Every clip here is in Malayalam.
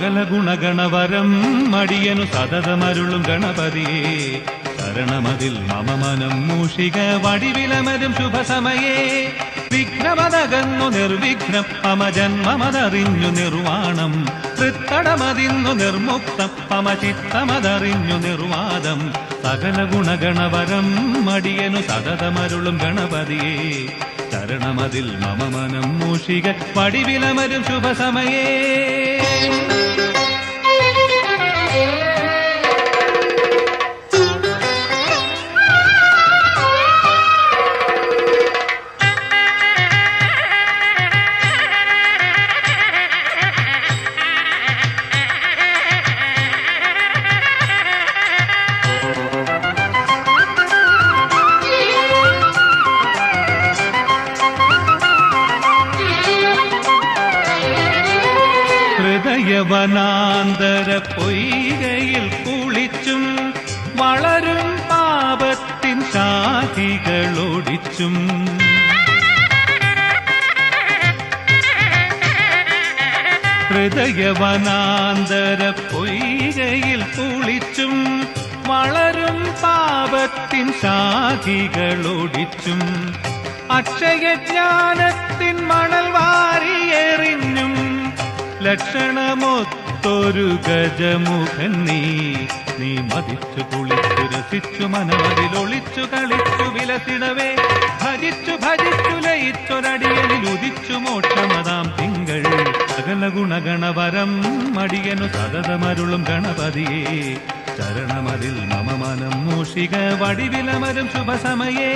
സകല ഗുണഗണവരം മടിയനു സതതമരുളും ഗണപതിയേ ശരണമതിൽ മമ മനം മൂഷിക വടിവിലമരും ശുഭസമയേ വിഘ്നമതകന്നു നിർവിഘ്നം മമ ജന്മമതറിഞ്ഞു നിർവാണം തൃത്തടമതിന്നു നിർമുക്തം മമ ചിത്തമതറിഞ്ഞു നിർവാദം സകല ഗുണഗണവരം മടിയനു സതതമരുളും ഗണപതിയേ ശരണമതിൽ മമ മനം മൂഷിക വടിവിലമരും ശുഭസമയേ ഹൃദയവനാന്തര പൊയ്കയിൽ കുളിച്ചും വളരും പാപത്തിൻ ശാഖികളൊടിച്ചും ഹൃദയവനാന്തര പൊയ്കയിൽ കുളിച്ചും വളരും പാപത്തിൻ ശാഖികളൊടിച്ചും അക്ഷയജ്ഞാനത്തിൻ മണൽ വാരിയെറിഞ്ഞും ലക്ഷണമൊത്തൊരു ഗജമുഖൻ നീ മതിച്ചു കുളിച്ചു രസിച്ചു മനമതിലൊളിച്ചു കളിച്ചു വിലസിടവേ ഭജിച്ചു ലയിച്ചൊരടിയനിൽ ഉദിച്ചു മോക്ഷമതാം തിങ്കൾ സകല ഗുണഗണവരം മടിയനു സതതമരുളും ഗണപതിയേ ശരണമതിൽ മമ മനം മൂഷിക വടിവിലമരും ശുഭസമയേ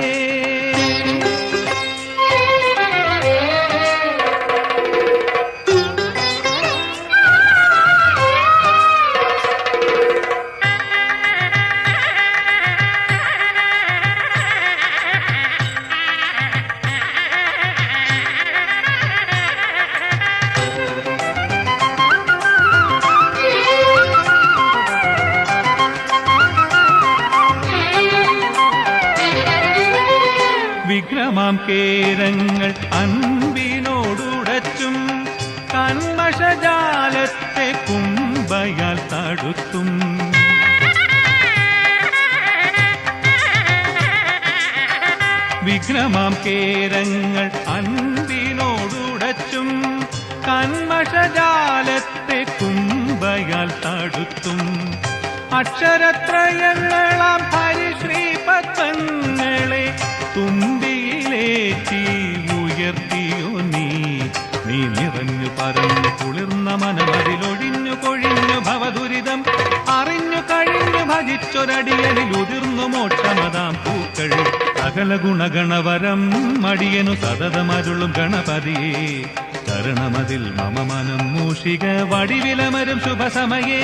വിഗ്രമാം കേരങ്ങൾ അൻപിനോടുടച്ചും കന്മഷജാലത്തെ കുംഭയാൽ തടുത്തും വിഗ്രമാം കേരങ്ങൾ അൻപിനോടുടച്ചും കന്മഷജാലത്തെ കുംഭയാൽ തടുത്തും അക്ഷരത്രയങ്ങളാം ഹരിശ്രീപത്മങ്ങളെ തുമ്പിയിലേറ്റി ഉയർത്തിയോ നീ നിറഞ്ഞു പരന്നു കുളിർന്ന മനമതിലൊഴിഞ്ഞു കൊഴിഞ്ഞു ഭവദുരിതം അറിഞ്ഞു കഴിഞ്ഞു ഭജിച്ചൊരടിയനിൽ ഉതിർന്നു മോക്ഷമതാം പൂക്കൾ സകല ഗുണഗണവരം മടിയനു സതതമരുളും ഗണപതിയേ ശരണമതിൽ മമ മനം മൂഷിക വടിവിലമരും ശുഭസമയേ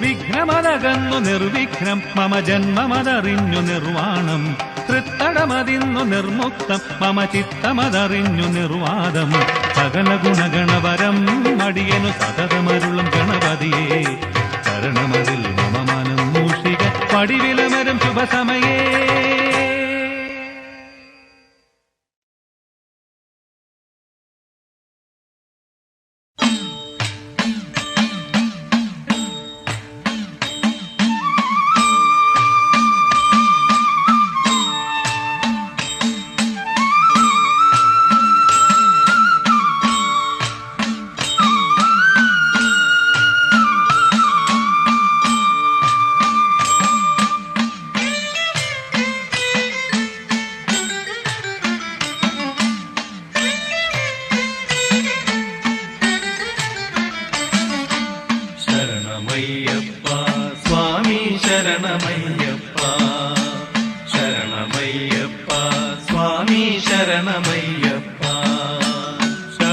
വിഘ്നമതകന്നു നിർവിഘ്നം മമ ജന്മമതറിഞ്ഞു നിർവാണം തൃത്തടമതിന്നു നിർമുക്തം മമ ചിത്തമതറിഞ്ഞു നിർവാദം സകല ഗുണഗണവരം മടിയനു സതതമരുളും ഗണപതിയേ ശരണമതിൽ മമ മനം മൂഷിക വടിവിലമരും ശുഭസമയേ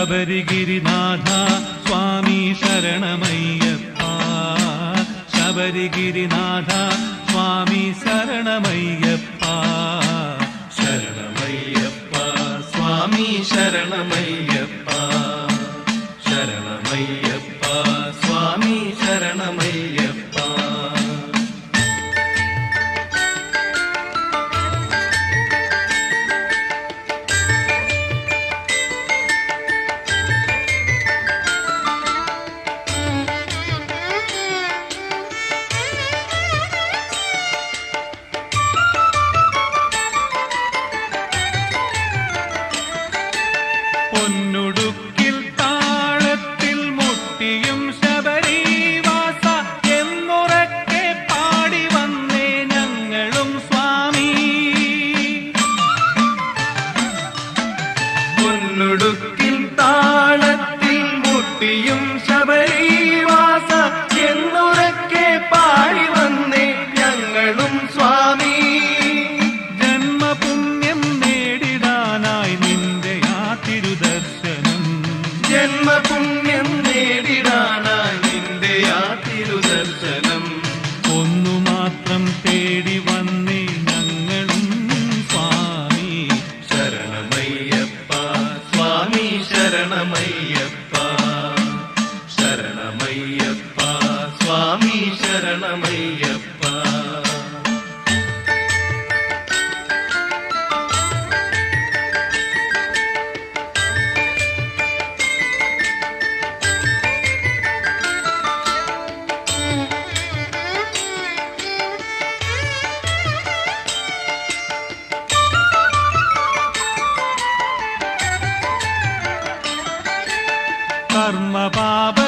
ശബരിഗിരിനാഥ സ്വാമി ശരണമയ്യപ്പ ശബരിഗിരിനാഥ സ്വാമി ശരണമയ്യപ്പ ശരണമയ്യപ്പ സ്വാമി ശരണമയ്യപ്പ ശരണമയ്യപ്പ സ്വാമി ശരണമയ്യപ്പ പൊന്നുടുക്കിൽ താളത്തിൽ മുട്ടിയും ശബരീവാസ എന്നുറക്കെ പാടി വന്നേ ഞങ്ങളും സ്വാമി. പൊന്നുടുക്കിൽ താളത്തിൽ മുട്ടിയും ശബരീവാസ എന്നുറക്കെ പാടി വന്നേ ഞങ്ങളും സ്വാമി. ജന്മപുണ്യം നേടിടാനായി നിന്റെ ആ തിരുദർശനം, ജന്മപുണ്യം നേടിടാനായി നിന്റെ ആ തിരുദർശനം ഒന്നു മാത്രം തേടി വന്നേ ഞങ്ങളും സ്വാമി. ശരണമയ്യപ്പ സ്വാമി ശരണമയ്യപ്പ, ശരണമയ്യപ്പ സ്വാമി ശരണമയ്യപ്പ.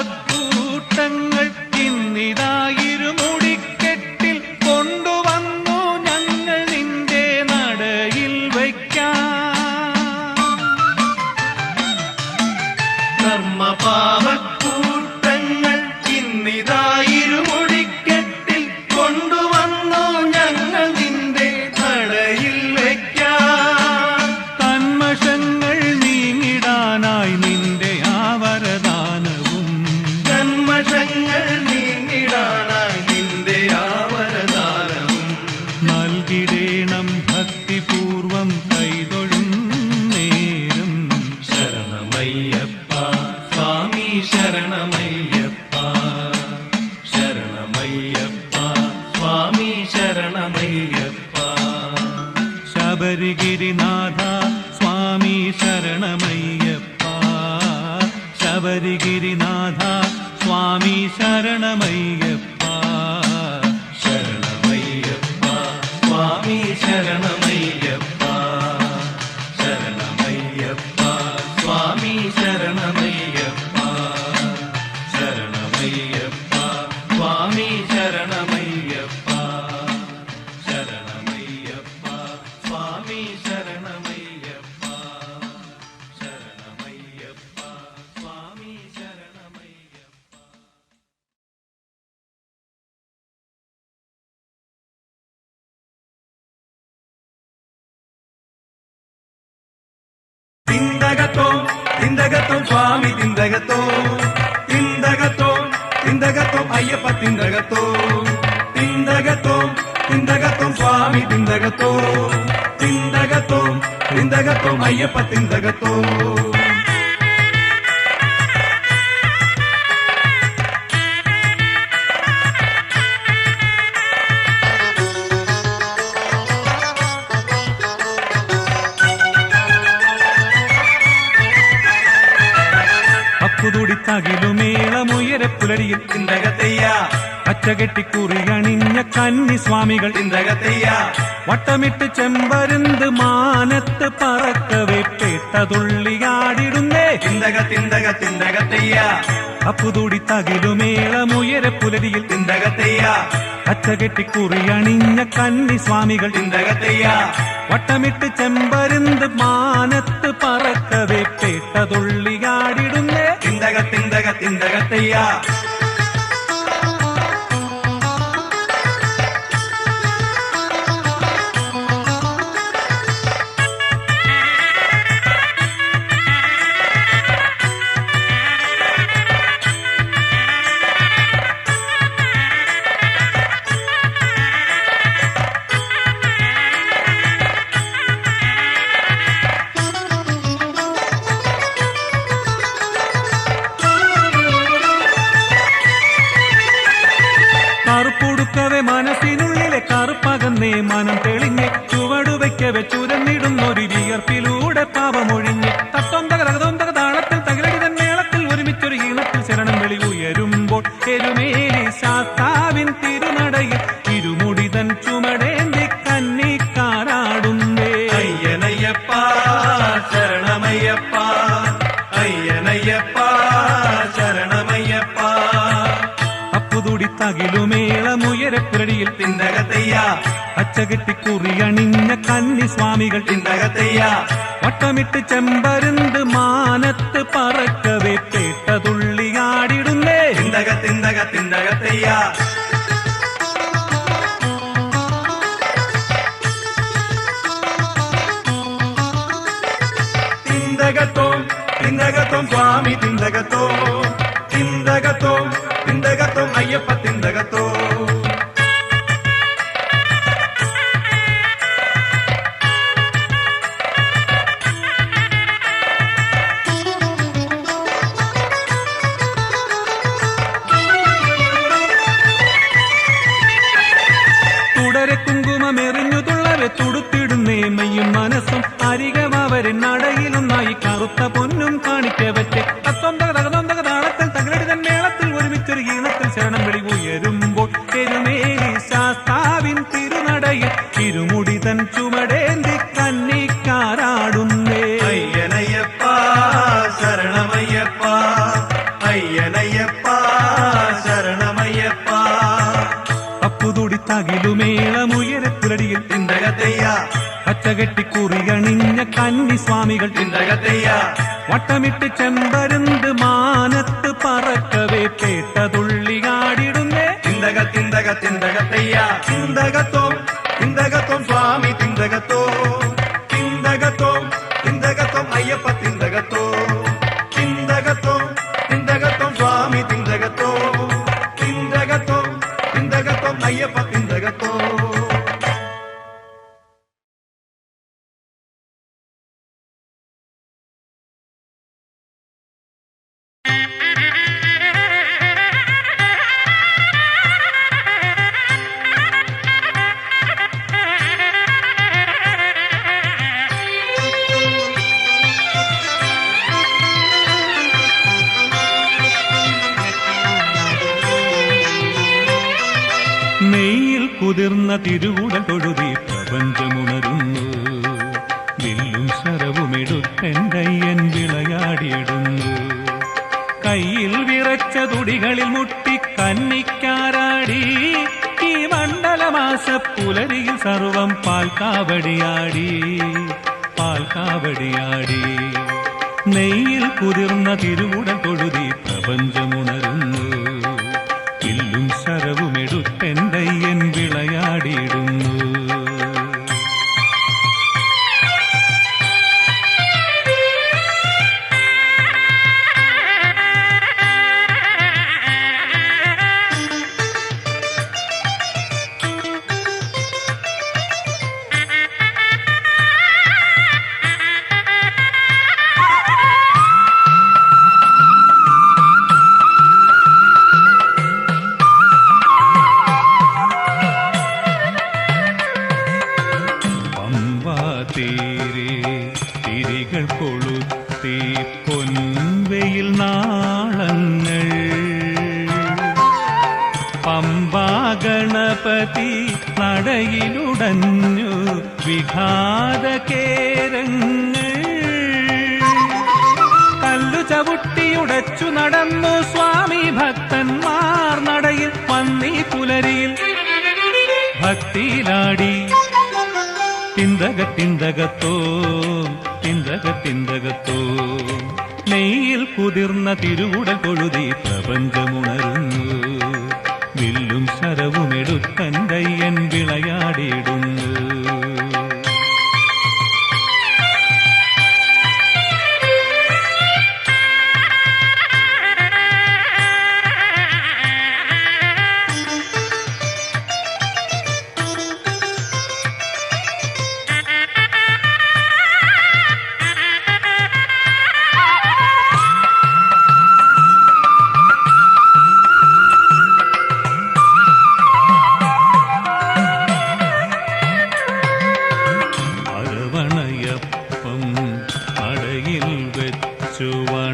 കർമ്മപാപക്കൂട്ടങ്ങൾ ഇന്നിതായിരുമുടിക്കെട്ടിൽ കൊണ്ടുവന്നു ഞങ്ങൾ നിന്റെ നടയിൽ വയ്ക്കാം. കർമ്മപാപക്കൂട്ടങ്ങൾ ഇന്നിതായിരുമുടിക്കെട്ടിൽ കൊണ്ടുവന്നു ഞങ്ങൾ നിന്റെ നടയിൽ വയ്ക്കാം. കന്മഷങ്ങൾ നീങ്ങിടാനായി നിന്റെ വരദാനവും, ജന്മഷങ്ങൾ നീങ്ങിടാനായി നിന്റെ ആ വരദാനവും നൽകിടേണം ഭക്തിപൂർവം കൈതൊഴും നേരം. ശരണമയ്യപ്പ സ്വാമി ശരണമയ്യപ്പ, ശരണമയ്യപ്പ സ്വാമി ശരണമയ്യപ്പ. ശബരിഗിരിനാഥ സ്വാമി ശരണമയ്യപ്പ, ശബരിഗിരിനാഥ സ്വാമി ശരണമയ്യപ്പ. ശരണമയ്യപ്പ സ്വാമി ശരണമയ്യപ്പ, ശരണമയ്യപ്പ സ്വാമി ശരണമയ്യപ്പ, ശരണമയ്യപ്പ സ്വാമി ശരണമയ്യപ്പ, ശരണമയ്യപ്പ സ്വാമി ശരണമയ്യപ്പ, ശരണമയ്യപ്പ സ്വാമി ശരണമയ്യപ്പ. തിന്തകത്തോ തിന്തകത്തോ സ്വാമി തിന്തകത്തോ, തിന്തകത്തോ തിന്തകത്തോ അയ്യപ്പ തിന്തകത്തോ, തിന്തകത്തോ തിന്തകത്തോ സ്വാമി തിന്തകത്തോ, തിന്തകത്തോ തിന്തകത്തോ അയ്യപ്പ തിന്തകത്തോ. അപ്പുതുടിത്തകിലുമേളമുയരെ പുലരിയിൽ തിന്തകത്തയ്യ, പച്ചകെട്ടിക്കുറി അണിഞ്ഞ കന്നി സ്വാമികൾ തിന്തകത്തയ്യ, വട്ടമിട്ട് ചെമ്പരുന്ത് മാനത്ത് പറക്കവെ പേട്ടതുള്ളിയാടിടുന്നേ. തിന്തക തിന്തക തിന്തകത്തയ്യ, അപ്പുതുടിത്തകിലുമേളമുയരെ പുലരിയിൽ തിന്തകത്തയ്യ, പച്ചകെട്ടിക്കുറി അണിഞ്ഞ കന്നി സ്വാമികൾ തിന്തകത്തയ്യ, വട്ടമിട്ട് ചെമ്പരുന്ത് മാനത്ത് പറക്കവെ പേട്ടതുള്ളിയാടിടുന്നേ. തിന്തക തിന്തക തിന്തകത്തയ്യ. കറുപ്പുടുക്കവെ മനസ്സിനുള്ളിലെ കറുപ്പകന്നേ മനം തെളിഞ്ഞ് ചുവടുവയ്ക്കവെ ചുരന്നിടുന്നൊരു വിയർപ്പിലൂടെ പാപമൊഴിഞ്ഞ് തത്വന്തക താളത്തിൽ തകിലടിതൻ മേളത്തിൽ ഒരുമിച്ചൊരു ഈണത്തിൽ ശരണം വിളി ഉയരുമ്പോൾ എരുമേലി ശാസ്താവിൻ തിരുനടയിൽ ഇരുമുടിതൻ ചുമടേന്തി കന്നിക്കാരാടുന്നേ. അയ്യനയ്യപ്പ ശരണമയ്യപ്പ, തകിലുമേളമുയരെ പുരടിയിൽ തിന്തകത്തയ്യ അച്ചകെട്ടിക്കുറിയണിഞ്ഞ കന്നി സ്വാമികൾ തിന്തകത്തയ്യ വട്ടമിട്ട് ചെമ്പരുന്ത് മാനത്ത് പറക്കവേ പേട്ടതുള്ളിയാടിടുന്നേ തിന്തകത്തയ്യ തിന്തകത്തോം സ്വാമി തിന്തകത്തോം അയ്യപ്പ തിന്തകത്തോം തുടരെ കുങ്കുമമെറിഞ്ഞു തുള്ളവെ തുടുത്തിടുന്നേ മയ്യും മനസ്സും അരികമാവരെ നടയിലൊന്നായി കറുത്ത പൊന്നും കാണിക്ക വെച്ച് തത്വന്തക താളത്തിൽ തകരടിതൻ മേളത്തിൽ ഒരുമിച്ചൊരു ഈണത്തിൽ ശരണം വിളി ഉയരുമ്പോൾ പെരുമേലി ശാസ്താവിൻ തിരുനടയിൽ ഇരുമുടിതൻ ചുമടേന്തി കന്നിക്കാരാടുന്നേ അയ്യനയ്യപ്പ ശരണമയ്യപ്പ അയ്യനയ്യപ്പ ശരണമയ്യപ്പ അപ്പുതുടി തകിലുമേളമുയരെ പുരടിയിൽ തിന്തകത്തയ്യ പച്ചകെട്ടിക്കുറിയണിഞ്ഞ കന്നി സ്വാമികൾ തിന്തകത്തയ്യ വട്ടമിട്ട് ചെമ്പരുന്ത് മാനത്ത് പറക്കവേ പേട്ടതുള്ളിയാടിടുന്നേ തിന്തകത്തയ്യ തിന്തകത്തോം സ്വാമി തിന്തകത്തോം അയ്യപ്പ തിന്തകത്തോം സ്വാമി തിന്തകത്തോം അയ്യപ്പ തിന്തകത്തോം നെയ്യിൽ കുതിർന്ന തിരുവുടൽ തൊഴുതി പ്രപഞ്ചമുണരുന്നു വില്ലും ശരവുമെടുത്തൻ വിളയാടിയിടുന്നു കയ്യിൽ വിറച്ച തുടികളിൽ മുട്ടി കന്നിക്കാരാടി ഈ മണ്ഡലമാസ പുലരിയിൽ സർവം പാൽക്കാവടിയാടി നെയ്യിൽ കുതിർന്ന തിരുവുടൽ തൊഴുതി പ്രപഞ്ചമുണരുന്നു വില്ലും ശരവുമെടുത്തൻ വിളയാടിയിടുന്നു തിരികൾ കൊളുത്തി പൊൻവെയിൽ നാളങ്ങൾ പമ്പാ ഗണപതി നടയിലുടഞ്ഞു വിഘാതകേരങ്ങൾ കല്ലു ചവിട്ടിയുടച്ചു നടന്നു സ്വാമി ഭക്തന്മാർ നടയിൽ പന്നി പുലരിയിൽ ഭക്തിയിലാടി തിന്തകത്തോ നെയ്യിൽ കുതിർന്ന തിരുവുടൽ കൊഴുതി പ്രപഞ്ചമുണരുന്നു വില്ലും ശരവുമെടുത്തൻ വിളയാടിയിടുന്നു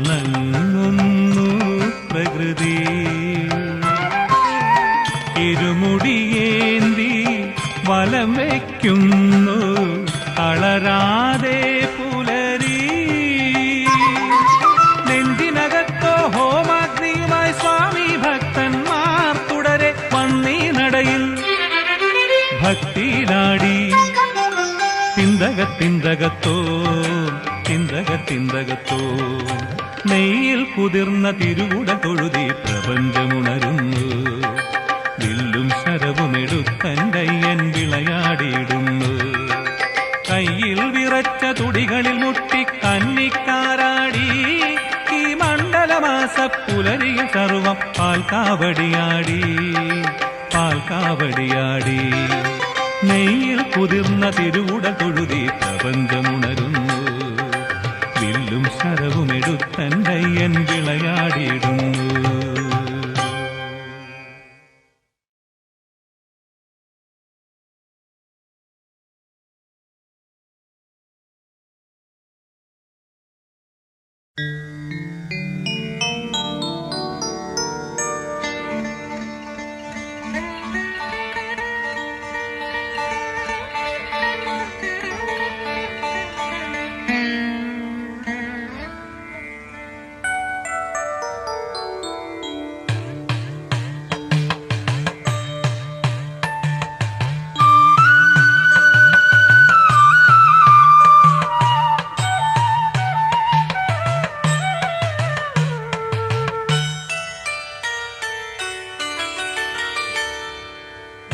വണങ്ങുന്നു പ്രകൃതി ഇരുമുടിയേന്തി വലം വയ്ക്കുന്നു തളരാതെ പുലരി നെഞ്ചിനകത്തോ ഹോമാഗ്നിയുമായി സ്വാമി ഭക്തന്മാർ തുടരെ നെയ്യിൽ കുതിർന്ന തിരുവുട തൊഴുതി പ്രപഞ്ചമുണരുന്നു. വില്ലും ശരവുമെടുത്തൻ്റയ്യൻ വിളയാടിയിടുന്നു. കയ്യിൽ വിറച്ച തുടികളിൽ മുട്ടി കന്നിക്കാരാടി ഈ മണ്ഡലമാസ പുലരിയ സർവം പാൽക്കാവടിയാടി പാൽക്കാവടിയാടി. നെയ്യിൽ കുതിർന്ന തിരുവുട തൊഴുതി പ്രപഞ്ചമുണരുന്നു. വില്ലും ശരവുമെടുത്തൻ്റയ്യൻ വിളയാടിയിടുന്നു.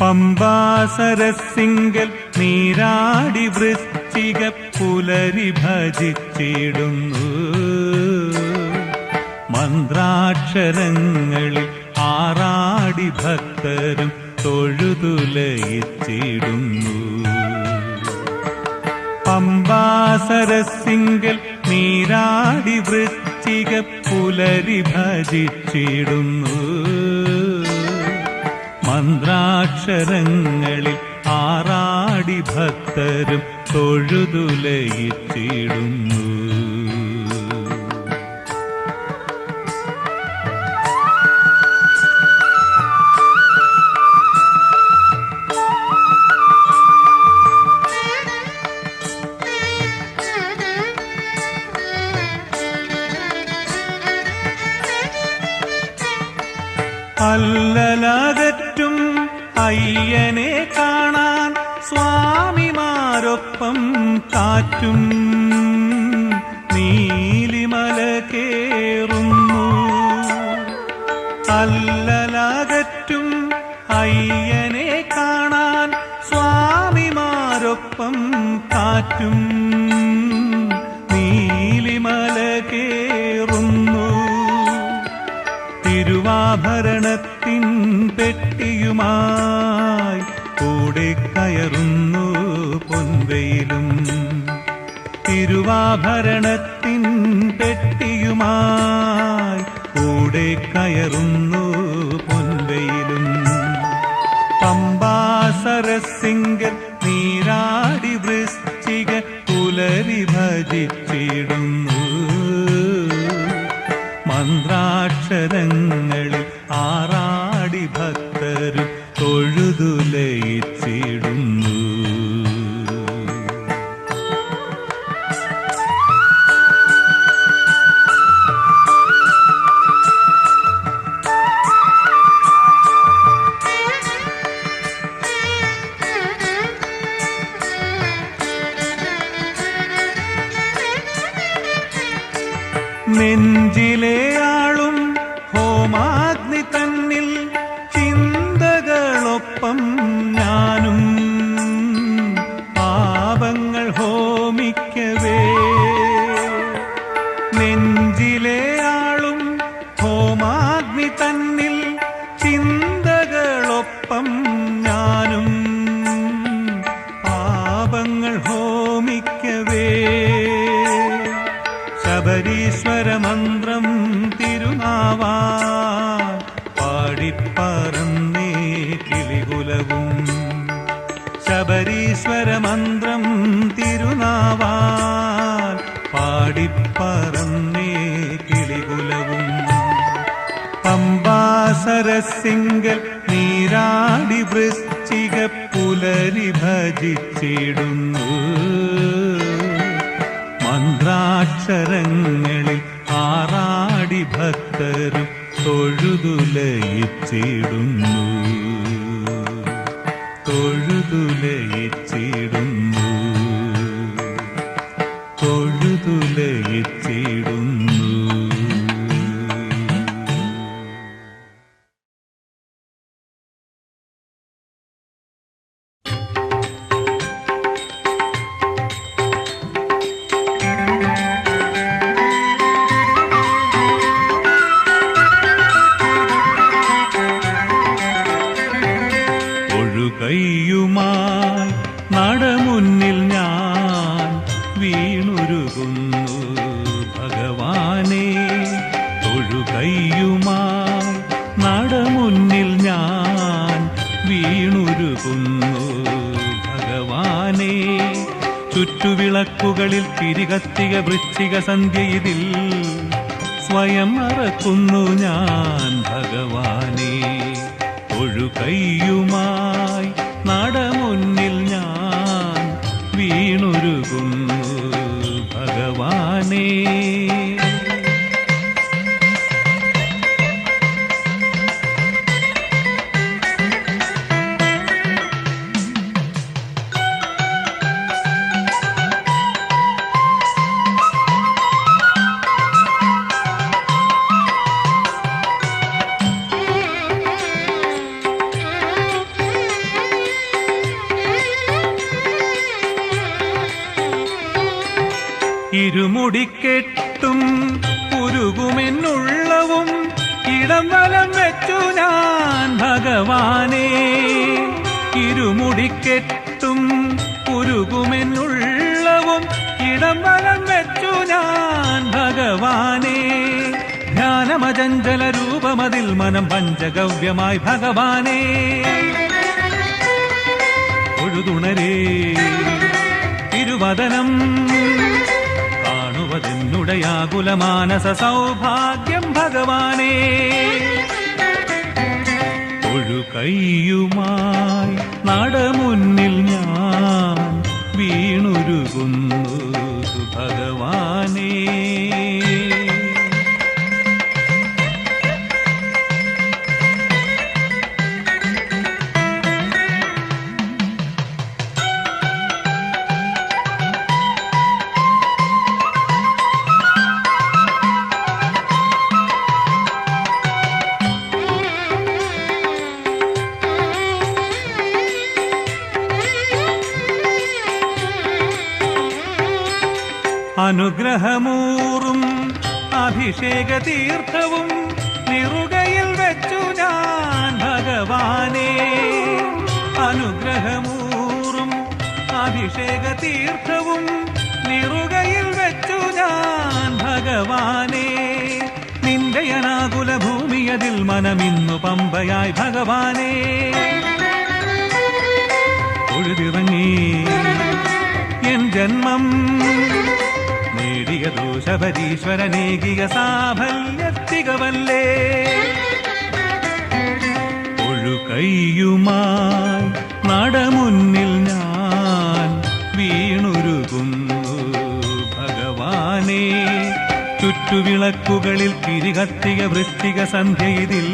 പമ്പാസരസിംഗൽ നീരാടി വൃശ്ചിക പുലരി ഭജിച്ചിടുന്നു. മന്ത്രാക്ഷരങ്ങളിൽ ആറാടി ഭക്തരും തൊഴുതുലയിച്ചിടുന്നു. പമ്പാസരസിംഗൽ നീരാടി വൃശ്ചിക പുലരി ഭജിച്ചിടുന്നു. മന്ത്രാക്ഷരങ്ങളിൽ ആറാടി ഭക്തരും തൊഴുതുലയിച്ചിടുന്നു. അല്ലലകറ്റും അയ്യനെ കാണാൻ സ്വാമിമാരൊപ്പം കാറ്റും നീലിമല കേറുന്നു. അല്ലലകറ്റും അയ്യനെ കാണാൻ സ്വാമിമാരൊപ്പം കാറ്റും നീലിമല കേറുന്നു. തിരുവാഭരണത്തിൻ പെട്ടിയുമായി കൂടെ കയറുന്നു പൊൻവെയിലും. തിരുവാഭരണത്തിൻ പെട്ടിയുമായി കൂടെ കയറുന്നു പൊൻവെയിലും. പമ്പാസരസിംഗൽ നീരാടി വൃശ്ചിക പുലരി ഭജിച്ചിടുന്നു. മന്ത്രാക്ഷരങ്ങളിൽ ആറാടി ഭക്തരും തൊഴുതുലയിച്ചിടുന്നു. നെഞ്ചിലെ ആളും ഹോമാഗ്നി തന്നിൽ ചിന്തകളൊപ്പം ഞാനും പാപങ്ങൾ ഹോമിക്കവേ. നെഞ്ചിലെ ആളും ഹോമാഗ്നി തന്നിൽ ചിന്തകളൊപ്പം ഞാനും പാപങ്ങൾ ഹോമിക്കവേ. ശബരീശ്വര മന്ത്രം തിരുനാവാ പാടിപ്പറന്നേ കിളികുലവും. ശബരീശ്വര മന്ത്രം തിരുനാവാ പാടിപ്പറന്നേ കിളികുലവും. പമ്പാസരസിംഗൽ നീരാടി വൃശ്ചിക പുലരി ഭജിച്ചിടുന്നു. മന്ത്രാക്ഷരങ്ങളിൽ ആറാടി ഭക്തരും തൊഴുതുലയിച്ചിടുന്നു. തൊഴുതുലയിച്ചിടുന്നു. തൊഴുതുലയിച്ചിടുന്നു. ഒഴുകയ്യുമായി നടമുന്നിൽ ഞാൻ വീണുരുകുന്നു ഭഗവാനേ. ചുറ്റുവിളക്കുകളിൽ തിരികത്തിക വൃശ്ചിക സന്ധ്യ ഇതിൽ സ്വയം മറക്കുന്നു ഞാൻ ഭഗവാനേ. ഒഴുകയ്യുമായി നടമുന്നിൽ ഞാൻ വീണുരുകുന്നു ഭഗവാനേ. ഇരുമുടിക്കെട്ടും ഉരുകുമെന്നുള്ളവും ഇടം വലം വെച്ചു ഞാൻ ഭഗവാനേ. ഇരുമുടിക്കെട്ടും ഉരുകുമെന്നുള്ളവും ഇടം വലം വെച്ചു ഞാൻ ഭഗവാനേ. ധ്യാനമചഞ്ചല രൂപമതിൽ മനം പഞ്ചഗവ്യമായി ഭഗവാനേ. ഒഴുതുണരേ തിരുവദനം ുടയാകുലമാനസ സൗഭാഗ്യം ഭഗവാനേ. ഒഴുകയ്യുമായി നടമുന്നിൽ ഞാൻ വീണുരുകുന്നു ഭഗവാനേ. അനുഗ്രഹമൂറും അഭിഷേക തീർത്ഥവും നിറുകയിൽ വെച്ചു ഞാൻ ഭഗവാനേ. അനുഗ്രഹമൂറും അഭിഷേക തീർത്ഥവും നിറുകയിൽ വെച്ചു ഞാൻ ഭഗവാനേ. നിന്റെ അനാകുല ഭൂമിയതിൽ മനമിന്നു പമ്പയായി ഭഗവാനേ. ഒഴുതിറങ്ങി എൻ ജന്മം നേടിയ ദോഷപരീശ്വരനേകിയ സാഫല്യത്തികവല്ലേ. ഒഴുകയ്യുമായി നടമുന്നിൽ ഞാൻ വീണുരുകുന്നു ഭഗവാനേ. ചുറ്റുവിളക്കുകളിൽ തിരികത്തിക വൃശ്ചിക സന്ധ്യ ഇതിൽ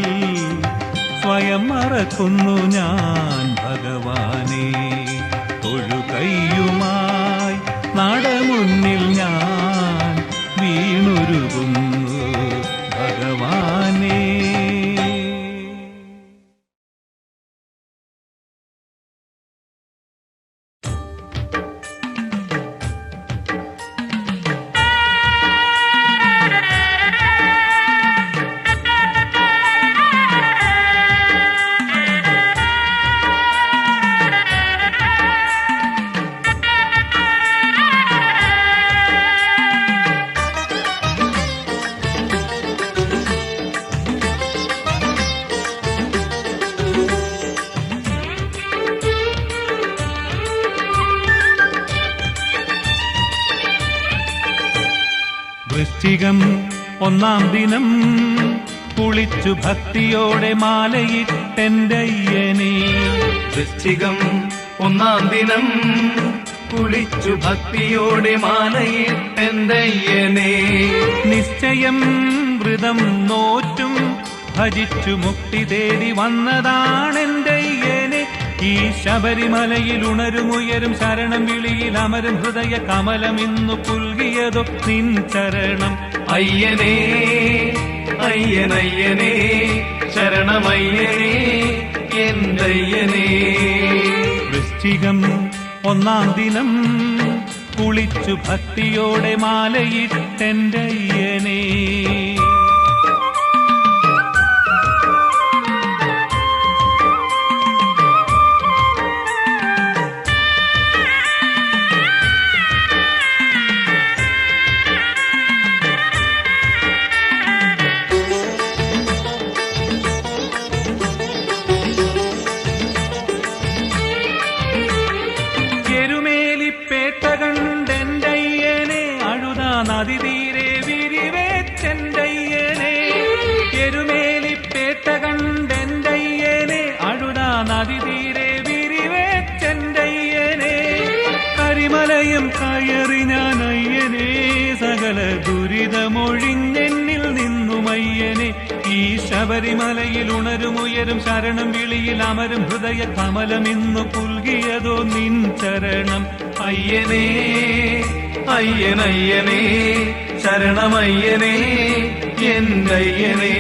സ്വയം മറക്കുന്നു ഞാൻ ഭഗവാനേ. ഒഴുകയ്യുമായി നടമുന്നിൽ ഞാൻ വീണുരുകുന്നു ഭഗവാനേ. വൃശ്ചികം ഒന്നാം ദിനം കുളിച്ചു ഭക്തിയോടെ മാലയിട്ടെൻ്റയ്യനെ. വൃശ്ചികം ഒന്നാം ദിനം കുളിച്ചു ഭക്തിയോടെ മാലയിട്ടെന്തയ്യനെ. നിശ്ചയം വ്രതം നോറ്റും ഭജിച്ചു മുക്തി തേടി വന്നതാണെൻ്റയ്യനെ. ഈ ശബരിമലയിൽ ഉണരുമുയരും ശരണം വിളിയിൽ അമരും ഹൃദയ കമലം ഇന്നു പുൽകിയതോ നിൻ ചരണം. അയ്യനേ അയ്യനയ്യനേ ശരണമയ്യനേ എന്തയ്യനേ. വൃശ്ചികം ഒന്നാം ദിനം കുളിച്ചു ഭക്തിയോടെ മാലയിട്ടെൻ്റയ്യനെ. പിന്നെന്നിൽ നിന്നുമയ്യനെ ഈ ശബരിമലയിൽ ഉണരുമുയരും ശരണം വിളിയിൽ അമരും ഹൃദയ കമലമിന്നു പുൽകിയതോ നിൻ ചരണം. അയ്യനേ അയ്യനയ്യനേ ശരണമയ്യനേ എന്തയ്യനേ.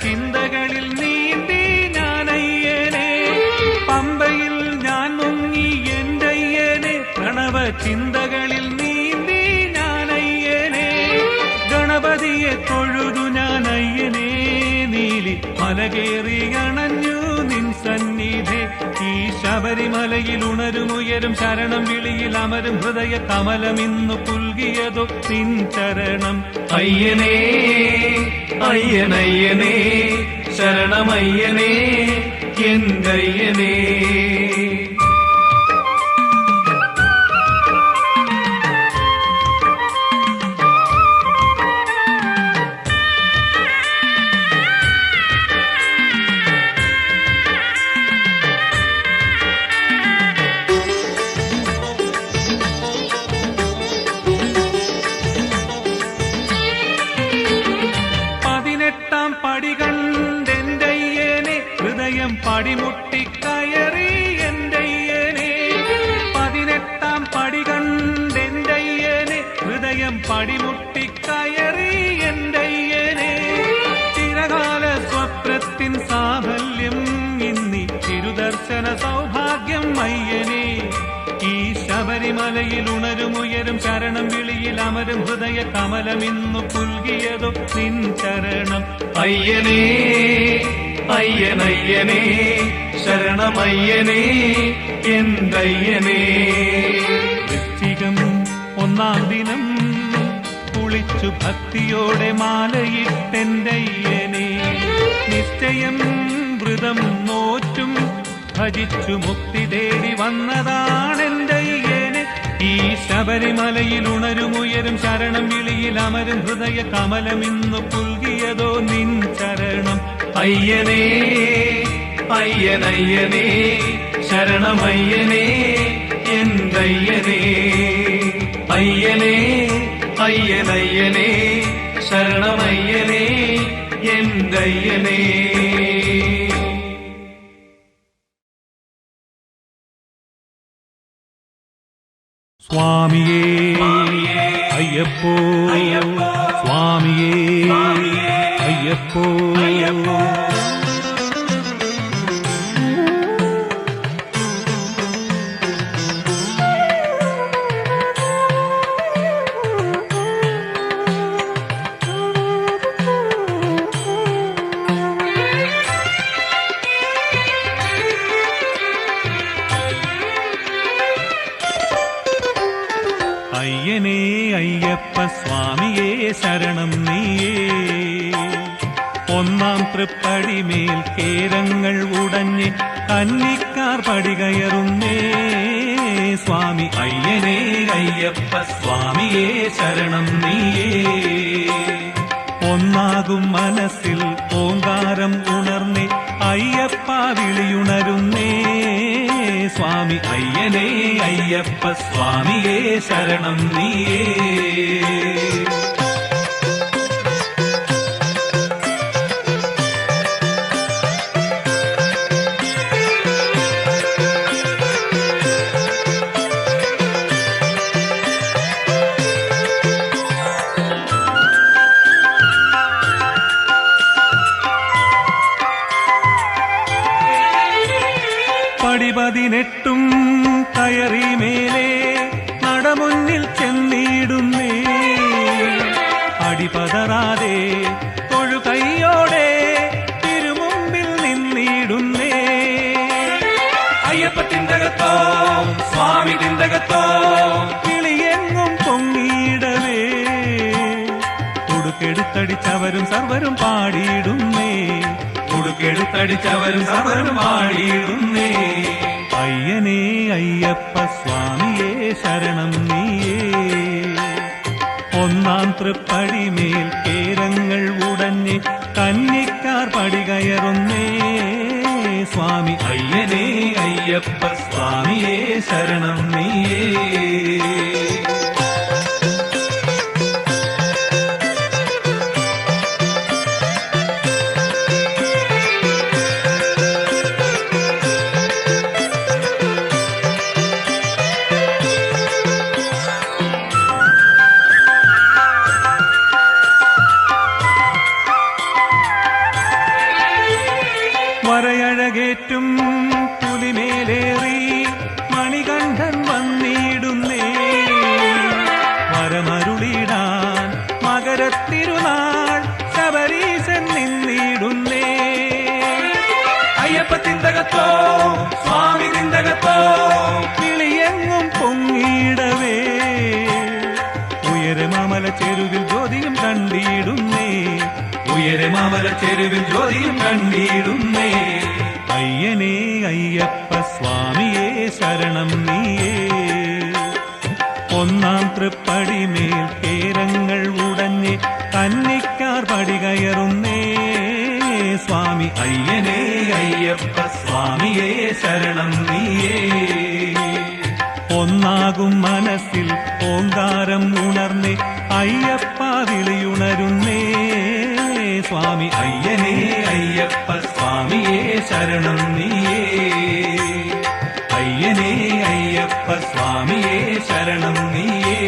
ചിന്തകളിൽ നീന്തി ഞാനയ്യനെ, പമ്പയിൽ ഞാൻ മുങ്ങി എന്റയ്യനെ, പ്രണവ ചിന്തകളിൽ നീന്തി ഞാനയ്യനെ. ഗണപതിയെ തൊഴുതു ഞാനയ്യനെ, നീലി മലകേറി അണഞ്ഞു നിൻ സന്നിധി. ഈ ശബരിമലയിൽ ഉണരുമുയരും ശരണം വിളിയിൽ അമരും ഹൃദയ കമലമിന്നു പുൽകിയതോ നിൻ ചരണം. അയ്യനേ അയ്യനയ്യനേ ശരണമയ്യനേ എന്തയ്യനേ. പടി കണ്ടെന്തയ്യനെ, ഹൃദയം പടിമുട്ടിക്കയറി എന്തയ്യനെ. 18 പടി കണ്ടെന്തയ്യനെ, ഹൃദയം പടിമുട്ടിക്കയറി എന്തയ്യനെ. ചിരകാല സ്വപ്നത്തിൻ സാഫല്യം ഇന്നി തിരുദർശന സൗഭാഗ്യം അയ്യനെ. ഈ ശബരിമലയിൽ ഉണരുമുയരും ശരണം വിളിയിൽ അമരും ഹൃദയ കമലമിന്നു പുൽകിയതോ നിൻ ചരണം. അയ്യനേ അയ്യനയ്യനേ ശരണമയ്യനേ എന്തയ്യനേ. വൃശ്ചികം 1-ാം ദിനം കുളിച്ചു ഭക്തിയോടെ മാലയിട്ടെന്തയ്യനെ, നിശ്ചയം വ്രതം നോറ്റും ഭജിച്ചു മുക്തി തേടി വന്നതാണെന്തയ്യനെ. ഈ ശബരിമലയിൽ ഉണരുമുയരും ശരണം വിളിയിൽ അമരും ഹൃദയ കമലമിന്നു പുൽകിയതോ നിൻ ചരണം. അയ്യനേ അയ്യനയ്യനേ ശരണമയ്യനേ എന്തയ്യനേ. അയ്യനേ അയ്യനയ്യനേ ശരണമയ്യനേ എന്തയ്യനേ. സ്വാമിയേ അയ്യപ്പോ സ്വാമിയേ അയ്യപ്പോ. അയ്യനേ അയ്യപ്പ സ്വാമിയേ ശരണം നീയേ. 1-ാം തൃപ്പടിമേൽ കേരങ്ങൾ ഉടഞ്ഞ് കന്നിക്കാർ പടി കയറുന്നേ. സ്വാമി അയ്യനേ അയ്യപ്പ സ്വാമിയേ ശരണം നീയേ. ഒന്നാകും മനസ്സിൽ ഓങ്കാരം ഉണർന്നേ അയ്യപ്പ വിളിയുണരുന്നേ. സ്വാമി അയ്യനേ അയ്യപ്പ സ്വാമിയേ ശരണം നീയേ. പടി 18 കയറി മേലെ നടമുന്നിൽ ചെന്നിടുന്നേ. അടിപതറാതെ തൊഴുകൈയോടെ തിരുമുമ്പിൽ നിന്നിടുന്നേ. അയ്യപ്പ തിന്തകത്തോ സ്വാമി തിന്തകത്തോ കിളിയെങ്ങും പൊങ്ങിയിടവേ. കൊടുക്കെടുത്തടിച്ചവ ഉടുക്കെടുത്തടിച്ചവരും സർവരും പാടിയിടുന്നേ, ഉടുക്കെടുത്തടിച്ചവരും സർവരും പാടിയിടുന്നേ. അയ്യനേ അയ്യപ്പ സ്വാമിയേ ശരണം നീയേ. ഒന്നാം തൃപ്പടിമേൽ കേരങ്ങൾ ഉടഞ്ഞ് കന്നിക്കാർ പടി കയറുന്നേ, സ്വാമി അയ്യനേ അയ്യപ്പ സ്വാമിയേ ശരണം നീയേ. വരയഴകേറ്റും പുലിമേലേറി മണികണ്ഠൻ വന്നിടുന്നേ, വരമരുളിടാൻ മകരത്തിരുനാൾ ശബരീശൻ നിന്നിടുന്നേ. അയ്യപ്പ തിന്തകത്തോ സ്വാമി തിന്തകത്തോ കിളിയെങ്ങും പൊങ്ങിടവേ, ഉയരെ മാമല ചെരുവിൽ ജ്യോതിയും കണ്ടിടുന്നേ, ഉയരെ മാമല ചെരുവിൽ ജ്യോതിയും കണ്ടിടുന്നേ. അയ്യനേ അയ്യപ്പ സ്വാമിയേ ശരണം നീയേ. ഒന്നാം തൃപ്പടിമേൽ കേരങ്ങൾ ഉടഞ്ഞ് കന്നിക്കാർ പടി കയറുന്നേ, സ്വാമി അയ്യനേ അയ്യപ്പ സ്വാമിയേ ശരണം നീയേ. ഒന്നാകും മനസ്സിൽ ഓങ്കാരം ഉണർന്ന് അയ്യപ്പ വിളിയുണരുന്നേ, സ്വാമി അയ്യനേ അയ്യപ്പ സ്വാമിയേ ശരണം നീയേ. അയ്യനേ അയ്യപ്പ സ്വാമിയേ ശരണം നീയേ.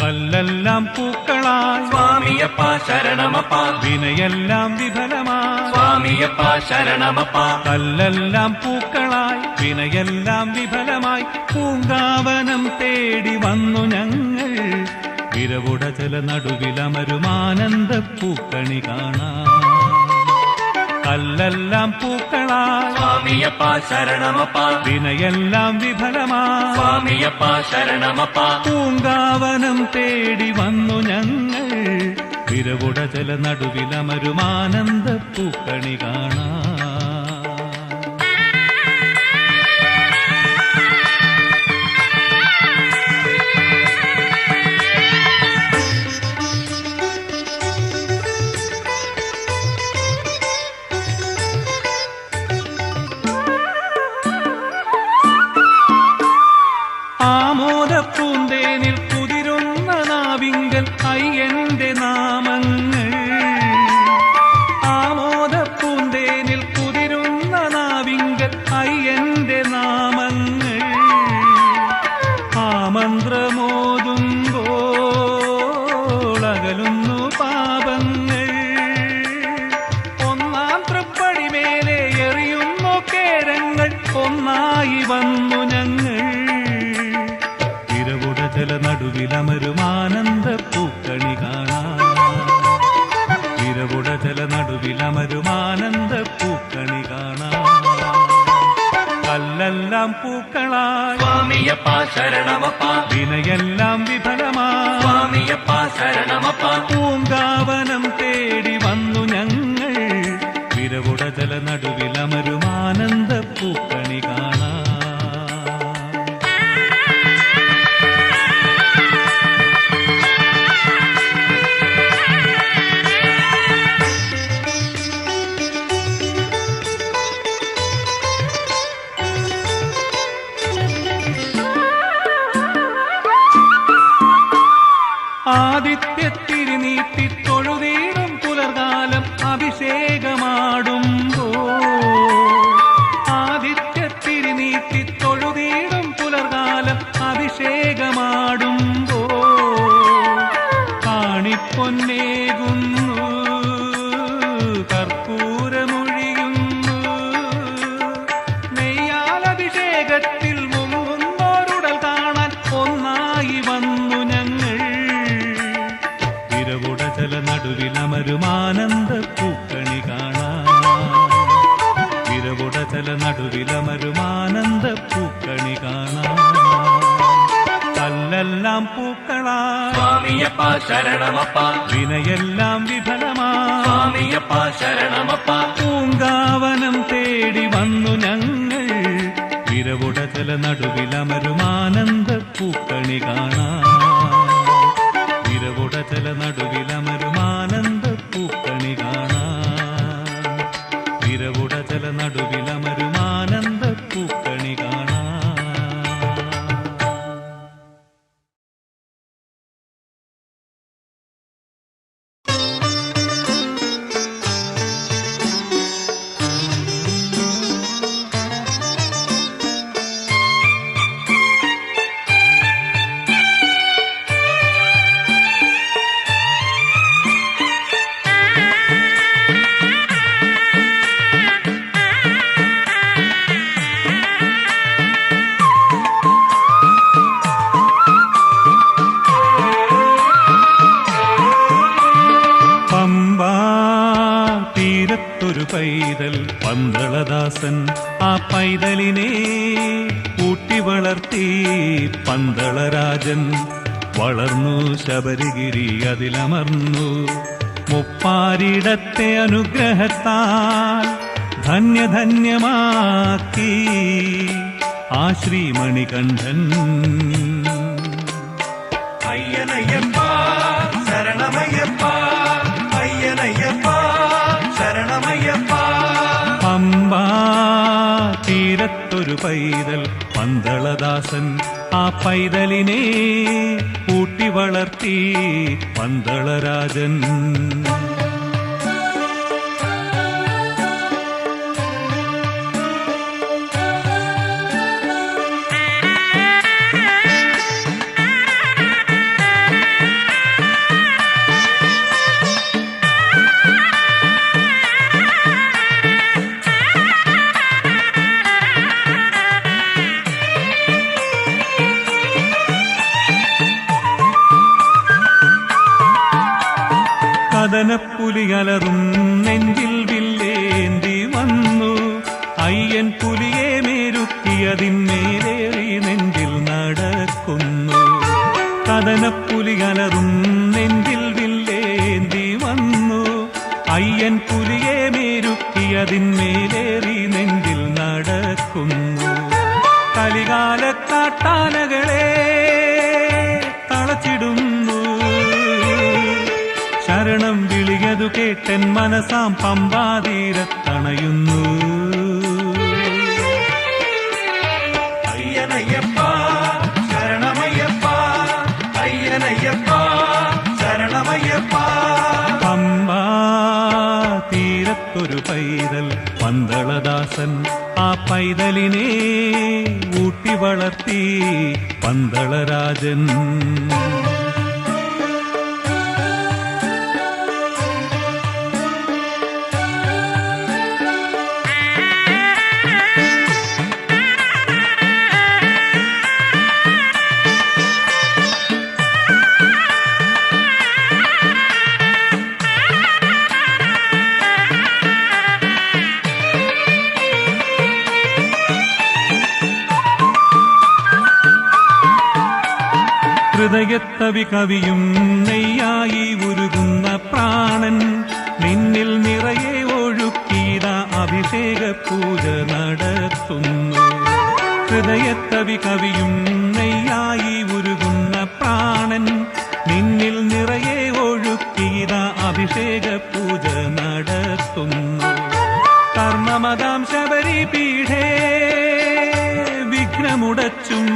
കല്ലെല്ലാം പൂക്കളായി സ്വാമിയപ്പ ശരണമപ്പ. വിനയെല്ലാം വിഫലമായി സ്വാമിയപ്പ ശരണമപ്പ. കല്ലെല്ലാം പൂക്കളായി വിനയെല്ലാം വിഫലമായി പൂങ്കാവനം തേടി വന്നു ഞങ്ങൾ, വിരവുട ചില നടുവിലമരുമാനന്ദ പൂക്കണി കാണാം. കല്ലെല്ലാം പൂക്കളായി സ്വാമിയപ്പ ശരണമപ്പ. വിനയെല്ലാം വിഫലമായി സ്വാമിയപ്പ ശരണമപ്പ. പൂങ്കാവനം തേടി വന്നു ഞങ്ങൾ, വിരവുട ചില നടുവിലമരുമാനന്ദ പൂക്കണി കാണാം. ആമോദപ്പൂന്തേനിൽ കുതിരുന്ന നാവിങ്കൽ അയ്യന്റെ നാമങ്ങൾ, ആമോദപ്പൂന്തേനിൽ കുതിരുന്ന നാവിങ്കൽ അയ്യന്റെ നാമങ്ങൾ, ആ മന്ത്രമോതുമ്പോൾ അകലുന്നു പാപങ്ങൾ. ഒന്നാം തൃപ്പടി മേലെ എറിയുന്നു കേരങ്ങൾ, ഒന്നായി വന്നു ഞങ്ങൾ, ജല നടുവിലമരുമാനന്ദ പൂക്കണി കാണാം. വിരവുട ജല നടുവിലമരുമാനന്ദ പൂക്കണി കാണാം. കല്ലെല്ലാം പൂക്കളായി സ്വാമിയപ്പ ശരണമപ്പ. വിനയെല്ലാം വിഫലമായി സ്വാമിയപ്പ ശരണമപ്പ. പൂങ്കാവനം തേടി വന്നു ഞങ്ങൾ, വിരവുട ജല നടുവിലമരുമാനന്ദ പൂക്കണി കാണാം. ആദിത്യത്തിരി നീട്ടി തൊഴുതീടും പുലർകാലം അഭിഷേകമാടുമ്പോൾ നീട്ടി തൊഴുതീടും പുലർകാലം അഭിഷേകമാടുമ്പോ കാണിപ്പൊന്നേകുന്നു കർപ്പൂരമൊഴിയുന്നു നെയ്യാലഭിഷേകത്തിൽ മുങ്ങുന്നോരുടൽ കാണാൻ ഒന്നായി വന്നു ഞങ്ങൾ വിരവുടചല നടുവിലമരുമാനന്ദ പൂക്കണി കാണാൻ വിരവുടചല നടുവിലമരുമാനന്ദ പൂക്കണി കാണാൻ കല്ലെല്ലാം പൂക്കളാ സ്വാമിയപ്പ ശരണമപ്പ വിനയെല്ലാം വിഫലമാ സ്വാമിയപ്പ ശരണമപ്പ പൂങ്കാവനം തേടി വന്നു ഞങ്ങൾ വിരവുടചല നടുവിലമരുമാനന്ദ പൂക്കണി കാണാൻ വിരവുടചല നടുവിലമരുമാനന്ദ പൂക്കണി കാണാൻ വിരവുടചല നടുവിലമരുമാനന്ദ പൂക്കണി കാണാൻ തീരത്തൊരു പൈതൽ പന്തളദാസൻ ആ പൈതലിനെ കൂട്ടി വളർത്തി പന്തളരാജൻ വളർന്നു ശബരിഗിരി അതിലമർന്നു മുപ്പാരിടത്തെ അനുഗ്രഹത്താൽ ധന്യധന്യമാക്കി ആ ശ്രീമണികണ്ഠൻ അയ്യനയ്യപ്പ ശരണമയ്യപ്പ അയ്യനയ്യപ്പ ശരണമയ്യപ്പ പമ്പാ തീരത്തൊരു പൈതൽ പന്തളദാസൻ ആ പൈതലിനെ കൂട്ടി വളർത്തി പന്തളരാജൻ കദനപ്പുലിയലറും നെഞ്ചിൽ വില്ലേന്തി വന്നു അയ്യൻ പുലിയെ മേരുക്കിയതിന്മേലേറി നെഞ്ചിൽ നടക്കുന്നു കദനപ്പുലിയലറും നെഞ്ചിൽ വില്ലേന്തി വന്നു അയ്യൻ പുലിയെ മേരുക്കിയതിന്മേലേറി നെഞ്ചിൽ നടക്കുന്നു കലികാലക്കാട്ടാനകളെ തളച്ചിടുന്നു ശരണം വിളിയതു കേട്ടൻ മനസാം പമ്പാതീരത്തണയുന്നു അയ്യനയ്യപ്പ ശരണമയ്യപ്പ അയ്യനയ്യപ്പ ശരണമയ്യപ്പ പമ്പാ തീരത്തൊരു പൈതൽ പന്തളദാസൻ ആ പൈതലിനെ ഊട്ടി വളർത്തി പന്തളരാജൻ ഹൃദയത്തവി കവിയും നെയ്യായി ഉരുകുന്ന പ്രാണൻ നിന്നിൽ നിറയെ ഒഴുക്കിയ അഭിഷേക പൂജ നടത്തുന്നു ഹൃദയത്തവി കവിയും നെയ്യായി ഉരുകുന്ന പ്രാണൻ നിന്നിൽ നിറയെ ഒഴുക്കിയ അഭിഷേക പൂജ നടത്തുന്നു കർമ്മമതാം ശബരി പീഠേ വിഘ്നമുടച്ചും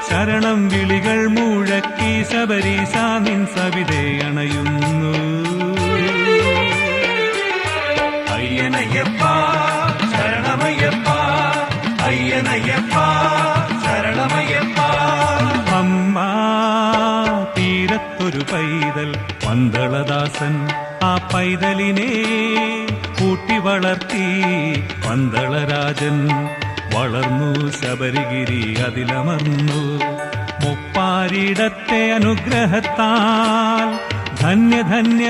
ശരണം വിളികൾ മുഴക്കി ശബരീശ നിൻ സവിതേ അണയുന്നു അയ്യനയ്യപ്പ ശരണമയ്യപ്പ പൈതൽ പന്തളദാസൻ. ആ പൈതലിനെ കൂട്ടി വളർത്തി പന്തളരാജൻ. വളർന്നു ശബരിഗിരി അതിലമർന്നു. മുപ്പാരിടത്തെ അനുഗ്രഹത്താൽ ധന്യധന്യമാക്കി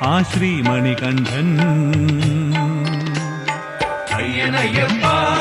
ആ ശ്രീമണികണ്ഠൻ. അയ്യനയ്യപ്പ